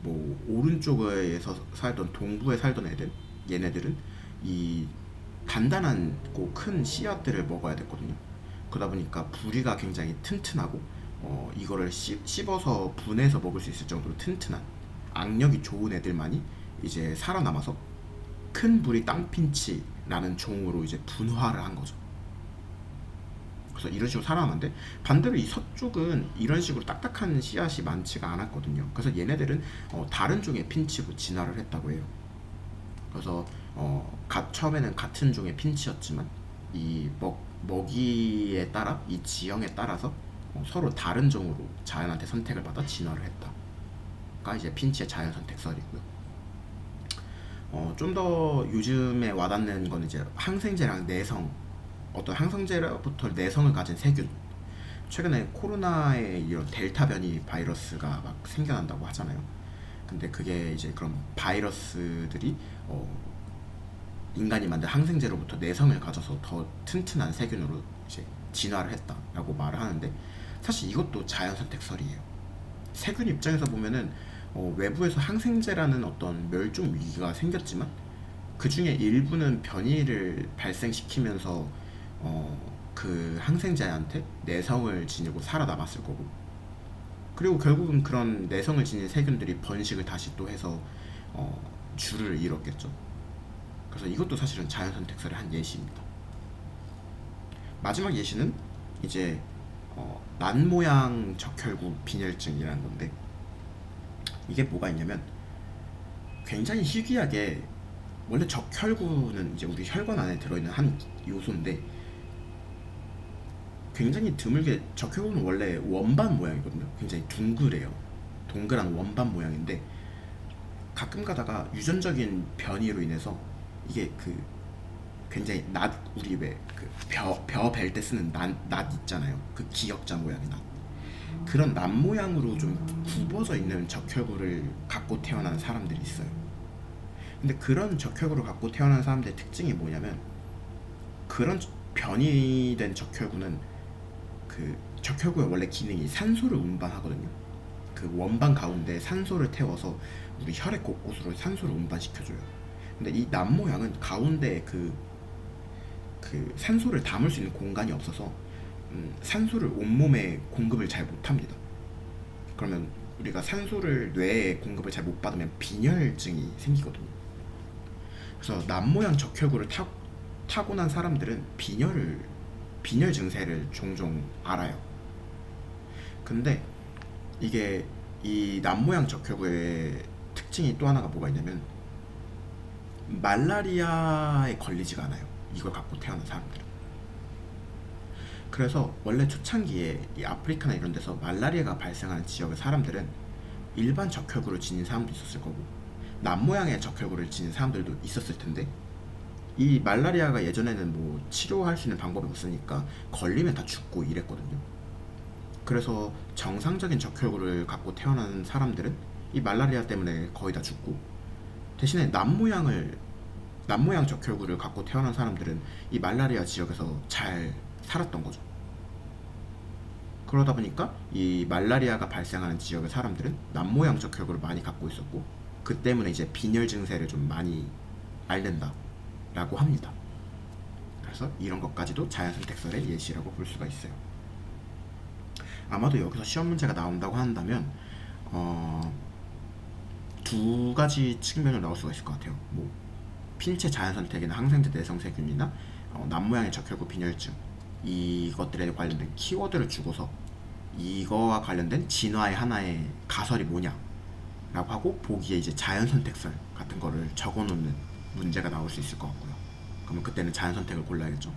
Speaker 1: 뭐 오른쪽에서 살던 동부에 살던 얘네들은 이 단단하고 큰 씨앗들을 먹어야 됐거든요. 그러다 보니까 부리가 굉장히 튼튼하고 이거를 씹어서 분해서 먹을 수 있을 정도로 튼튼한 악력이 좋은 애들만이 이제 살아남아서 큰 부리 땅핀치라는 종으로 이제 분화를 한 거죠. 그래서 이런 식으로 살아남는데, 반대로 이 서쪽은 이런 식으로 딱딱한 씨앗이 많지가 않았거든요. 그래서 얘네들은 다른 종의 핀치로 진화를 했다고 해요. 그래서 처음에는 같은 종의 핀치였지만 이 먹이에 따라 이 지형에 따라서 서로 다른 종으로 자연한테 선택을 받아 진화를 했다가 이제 핀치의 자연 선택설이고요. 좀 더 요즘에 와닿는 건 이제 항생제랑 내성, 어떤 항생제로부터 내성을 가진 세균. 최근에 코로나의 이런 델타 변이 바이러스가 막 생겨난다고 하잖아요. 근데 그게 이제 그런 바이러스들이 인간이 만든 항생제로부터 내성을 가져서 더 튼튼한 세균으로 이제 진화를 했다라고 말을 하는데, 사실 이것도 자연 선택설이에요. 세균 입장에서 보면은 외부에서 항생제라는 어떤 멸종 위기가 생겼지만 그 중에 일부는 변이를 발생시키면서 그 항생제한테 내성을 지니고 살아남았을 거고, 그리고 결국은 그런 내성을 지닌 세균들이 번식을 다시 또 해서 줄을 이뤘겠죠. 그래서 이것도 사실은 자연 선택설의 한 예시입니다. 마지막 예시는 이제 난모양 적혈구 빈혈증이라는 건데, 이게 뭐가 있냐면 굉장히 희귀하게, 원래 적혈구는 이제 우리 혈관 안에 들어있는 한 요소인데 굉장히 드물게 적혈구는 원래 원반 모양이거든요. 굉장히 둥그래요. 동그란 원반 모양인데 가끔 가다가 유전적인 변이로 인해서 이게 그 굉장히 우리 왜 그 벼 벨 때 쓰는 낫 있잖아요. 그 기역자 모양의 낫. 그런 낫 모양으로 좀 굽어져 있는 적혈구를 갖고 태어난 사람들이 있어요. 근데 그런 적혈구를 갖고 태어난 사람들의 특징이 뭐냐면, 그런 변이된 적혈구는 그 적혈구의 원래 기능이 산소를 운반하거든요. 그 원반 가운데 산소를 태워서 우리 혈액 곳곳으로 산소를 운반시켜줘요. 근데 이 남 모양은 가운데 그 산소를 담을 수 있는 공간이 없어서 산소를 온몸에 공급을 잘 못합니다. 그러면 우리가 산소를 뇌에 공급을 잘 못 받으면 빈혈증이 생기거든요. 그래서 남 모양 적혈구를 타고난 사람들은 빈혈 증세를 종종 알아요. 근데 이게 이 남 모양 적혈구의 특징이 또 하나가 뭐가 있냐면, 말라리아에 걸리지가 않아요. 이걸 갖고 태어난 사람들은. 그래서 원래 초창기에 이 아프리카나 이런 데서 말라리아가 발생하는 지역의 사람들은 일반 적혈구를 지닌 사람도 있었을 거고 남 모양의 적혈구를 지닌 사람들도 있었을 텐데, 이 말라리아가 예전에는 뭐 치료할 수 있는 방법이 없으니까 걸리면 다 죽고 이랬거든요. 그래서 정상적인 적혈구를 갖고 태어난 사람들은 이 말라리아 때문에 거의 다 죽고, 대신에 남 모양 적혈구를 갖고 태어난 사람들은 이 말라리아 지역에서 잘 살았던 거죠. 그러다 보니까 이 말라리아가 발생하는 지역의 사람들은 남 모양 적혈구를 많이 갖고 있었고, 그 때문에 이제 빈혈 증세를 좀 많이 앓는다라고 합니다. 그래서 이런 것까지도 자연 선택설의 예시라고 볼 수가 있어요. 아마도 여기서 시험 문제가 나온다고 한다면 두 가지 측면으로 나올 수가 있을 것 같아요. 뭐 핀체 자연 선택이나 항생제 내성세균이나 남 모양의 적혈구 빈혈증, 이것들에 관련된 키워드를 주고서 이거와 관련된 진화의 하나의 가설이 뭐냐 라고 하고 보기에 이제 자연 선택설 같은 거를 적어 놓는 문제가 나올 수 있을 것 같고요. 그러면 그때는 자연 선택을 골라야겠죠.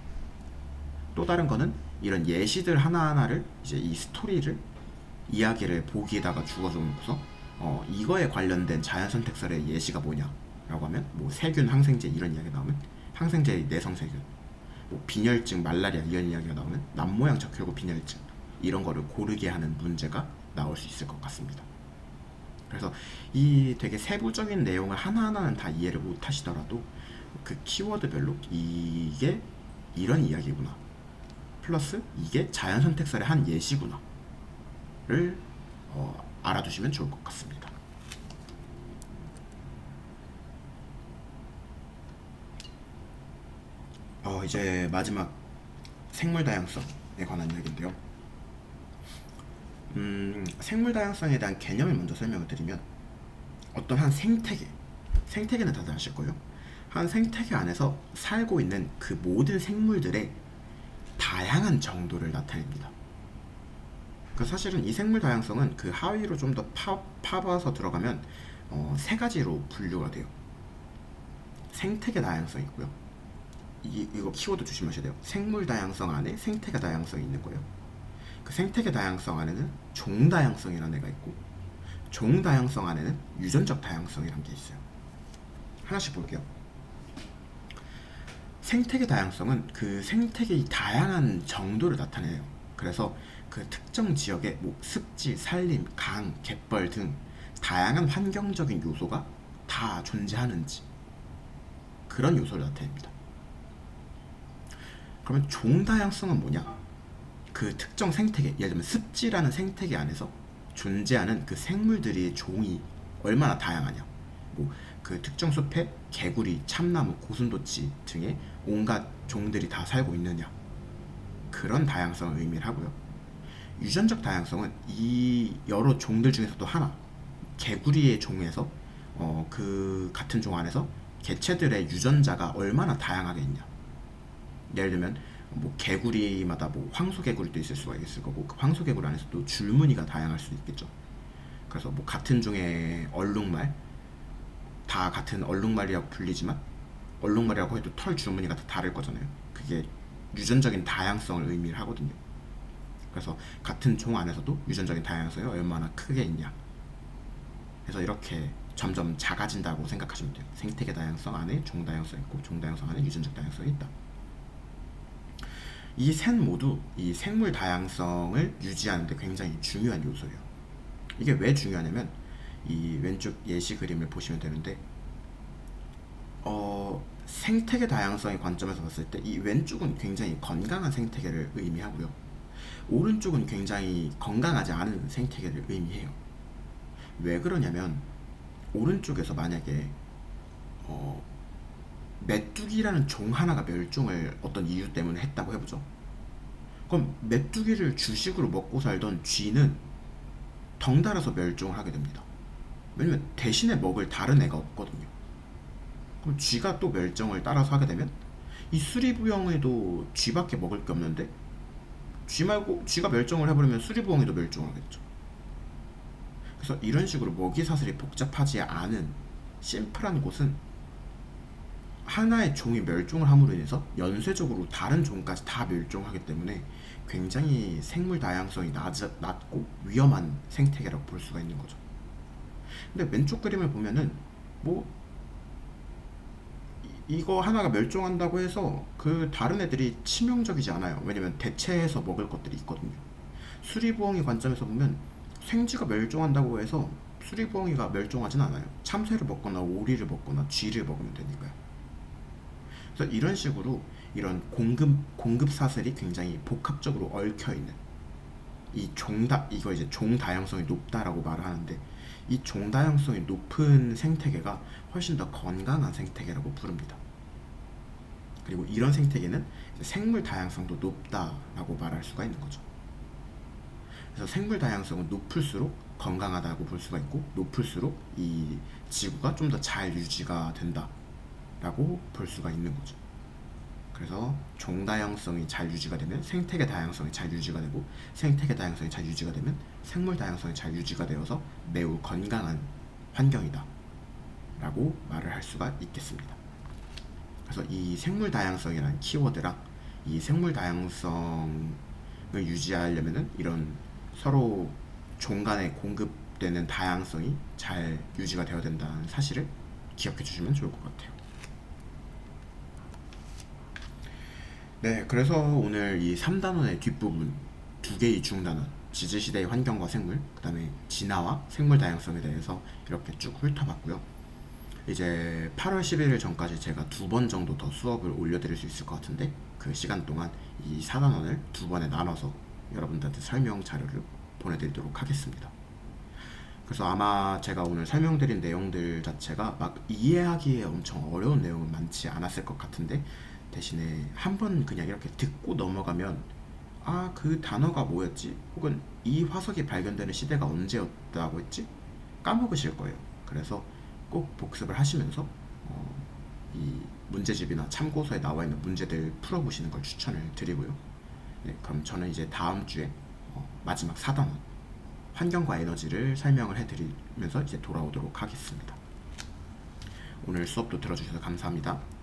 Speaker 1: 또 다른 거는 이런 예시들 하나하나를 이제 이 스토리를, 이야기를 보기에다가 주어줘서 이거에 관련된 자연 선택설의 예시가 뭐냐 라고 하면 뭐 세균, 항생제 이런 이야기 나오면 항생제의 내성세균, 뭐 빈혈증, 말라리아 이런 이야기가 나오면 남 모양 적혈구 빈혈증, 이런 거를 고르게 하는 문제가 나올 수 있을 것 같습니다. 그래서 이 되게 세부적인 내용을 하나하나는 다 이해를 못 하시더라도 그 키워드별로 이게 이런 이야기구나, 플러스 이게 자연 선택설의 한 예시구나를 알아두시면 좋을 것 같습니다. 이제 마지막 생물 다양성에 관한 이야기인데요. 생물 다양성에 대한 개념을 먼저 설명을 드리면, 어떤 한 생태계는 다들 아실 거예요. 한 생태계 안에서 살고 있는 그 모든 생물들의 다양한 정도를 나타냅니다. 그 사실은 이 생물 다양성은 그 하위로 좀 더 파봐서 들어가면 세 가지로 분류가 돼요. 생태계 다양성이 있고요. 이거 키워드 조심하셔야 돼요. 생물 다양성 안에 생태계 다양성이 있는 거예요. 그 생태계 다양성 안에는 종 다양성이라는 애가 있고, 종 다양성 안에는 유전적 다양성이라는 게 있어요. 하나씩 볼게요. 생태계 다양성은 그 생태계의 다양한 정도를 나타내요. 그래서 그 특정 지역에 뭐 습지, 산림, 강, 갯벌 등 다양한 환경적인 요소가 다 존재하는지, 그런 요소를 나타냅니다. 그러면 종 다양성은 뭐냐? 그 특정 생태계, 예를 들면 습지라는 생태계 안에서 존재하는 그 생물들의 종이 얼마나 다양하냐. 뭐 그 특정 숲에 개구리, 참나무, 고슴도치 등의 온갖 종들이 다 살고 있느냐. 그런 다양성을 의미를 하고요. 유전적 다양성은 이 여러 종들 중에서도 하나, 개구리의 종에서 그 같은 종 안에서 개체들의 유전자가 얼마나 다양하게 있냐. 예를 들면 뭐 개구리마다 뭐 황소개구리도 있을 수가 있을 거고, 그 황소개구리 안에서도 줄무늬가 다양할 수도 있겠죠. 그래서 뭐 같은 종의 얼룩말, 다 같은 얼룩말이라고 불리지만 얼룩말이라고 해도 털 줄무늬가 다 다를 거잖아요. 그게 유전적인 다양성을 의미를 하거든요. 그래서 같은 종 안에서도 유전적인 다양성이 얼마나 크게 있냐. 그래서 이렇게 점점 작아진다고 생각하시면 돼요. 생태계 다양성 안에 종 다양성이 있고, 종 다양성 안에 유전적 다양성이 있다. 이 셋 모두 이 생물 다양성을 유지하는 데 굉장히 중요한 요소예요. 이게 왜 중요하냐면, 이 왼쪽 예시 그림을 보시면 되는데, 생태계 다양성의 관점에서 봤을 때 이 왼쪽은 굉장히 건강한 생태계를 의미하고요, 오른쪽은 굉장히 건강하지 않은 생태계를 의미해요. 왜 그러냐면, 오른쪽에서 만약에 메뚜기라는 종 하나가 멸종을 어떤 이유 때문에 했다고 해보죠. 그럼 메뚜기를 주식으로 먹고 살던 쥐는 덩달아서 멸종을 하게 됩니다. 왜냐면 대신에 먹을 다른 애가 없거든요. 그럼 쥐가 또 멸종을 따라서 하게 되면 이 수리부엉이도 쥐밖에 먹을 게 없는데, 쥐 말고 쥐가 멸종을 해버리면 수리부엉이도 멸종을 하겠죠. 그래서 이런 식으로 먹이 사슬이 복잡하지 않은 심플한 곳은 하나의 종이 멸종을 함으로 인해서 연쇄적으로 다른 종까지 다 멸종하기 때문에 굉장히 생물 다양성이 낮고 위험한 생태계라고 볼 수가 있는 거죠. 근데 왼쪽 그림을 보면은 뭐 이거 하나가 멸종한다고 해서 그 다른 애들이 치명적이지 않아요. 왜냐면 대체해서 먹을 것들이 있거든요. 수리부엉이 관점에서 보면 생쥐가 멸종한다고 해서 수리부엉이가 멸종하진 않아요. 참새를 먹거나 오리를 먹거나 쥐를 먹으면 되니까요. 그래서 이런 식으로 이런 공급 사슬이 굉장히 복합적으로 얽혀 있는 이거 이제 종 다양성이 높다라고 말을 하는데, 이 종 다양성이 높은 생태계가 훨씬 더 건강한 생태계라고 부릅니다. 그리고 이런 생태계는 생물 다양성도 높다라고 말할 수가 있는 거죠. 그래서 생물 다양성은 높을수록 건강하다고 볼 수가 있고, 높을수록 이 지구가 좀 더 잘 유지가 된다라고 볼 수가 있는 거죠. 그래서 종 다양성이 잘 유지가 되면 생태계 다양성이 잘 유지가 되고, 생태계 다양성이 잘 유지가 되면 생물 다양성이 잘 유지가 되어서 매우 건강한 환경이다 라고 말을 할 수가 있겠습니다. 그래서 이 생물 다양성이라는 키워드랑 이 생물 다양성을 유지하려면은 이런 서로 종 간에 공급되는 다양성이 잘 유지가 되어야 된다는 사실을 기억해 주시면 좋을 것 같아요. 네, 그래서 오늘 이 3단원의 뒷부분 두 개의 중단원, 지질시대의 환경과 생물, 그 다음에 진화와 생물 다양성에 대해서 이렇게 쭉 훑어봤고요. 이제 8월 11일 전까지 제가 2번 정도 더 수업을 올려드릴 수 있을 것 같은데, 그 시간 동안 이 4단원을 2번에 나눠서 여러분들한테 설명 자료를 보내드리도록 하겠습니다. 그래서 아마 제가 오늘 설명드린 내용들 자체가 막 이해하기에 엄청 어려운 내용은 많지 않았을 것 같은데, 대신에 한번 그냥 이렇게 듣고 넘어가면 아, 그 단어가 뭐였지? 혹은 이 화석이 발견되는 시대가 언제였다고 했지? 까먹으실 거예요. 그래서 꼭 복습을 하시면서 이 문제집이나 참고서에 나와 있는 문제들 풀어보시는 걸 추천을 드리고요. 네, 그럼 저는 이제 다음 주에 마지막 4단원 환경과 에너지를 설명을 해드리면서 이제 돌아오도록 하겠습니다. 오늘 수업도 들어주셔서 감사합니다.